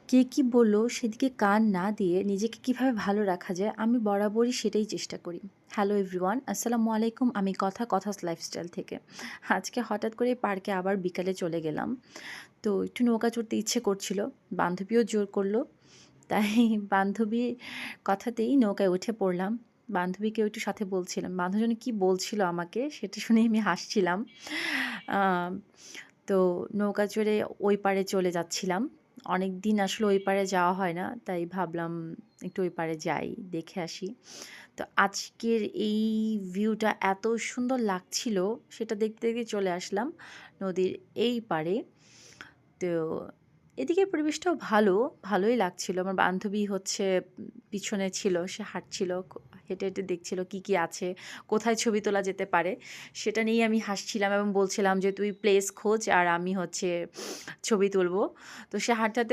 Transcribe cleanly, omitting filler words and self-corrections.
কে কি বলল সেদিকে কান না দিয়ে নিজেকে কিভাবে ভালো রাখা যায় আমি বরাবরই সেটাই চেষ্টা করি। হ্যালো এভরিওয়ান, আসসালামু আলাইকুম। আমি কথাস লাইফস্টাইল থেকে আজকে হঠাৎ করে পার্কে আবার বিকালে চলে গেলাম। তো একটু নৌকা চড়তে ইচ্ছে করছিল, বান্ধবীও জোর করলো, তাই বান্ধবীর কথাতেই নৌকায় উঠে পড়লাম। বান্ধবীকেও একটু সাথে বলছিলাম, বান্ধবী কি বলছিল আমাকে সেটা শুনে আমি হাসছিলাম। আহ, তো নৌকা চড়ে ওই পাড়ে চলে যাচ্ছিলাম। অনেক দিন আসলে ওই পাড়ে যাওয়া হয় না, তাই ভাবলাম একটু ওই পাড়ে যাই, দেখে আসি। তো আজকের এই ভিউটা এত সুন্দর লাগছিল, সেটা দেখতে দেখতে চলে আসলাম নদীর এই পাড়ে। তো এদিকে পরিবেশটাও ভালোই লাগছিল। আমার বান্ধবী হচ্ছে পিছনে ছিল, সে হাঁটছিল, হেঁটে হেঁটে দেখছিল কি কি আছে, কোথায় ছবি তোলা যেতে পারে। সেটা নিয়েই আমি হাসছিলাম এবং বলছিলাম যে তুই প্লেস খোঁজ আর আমি হচ্ছে ছবি তুলবো। তো সে হাঁটতে হাঁটতে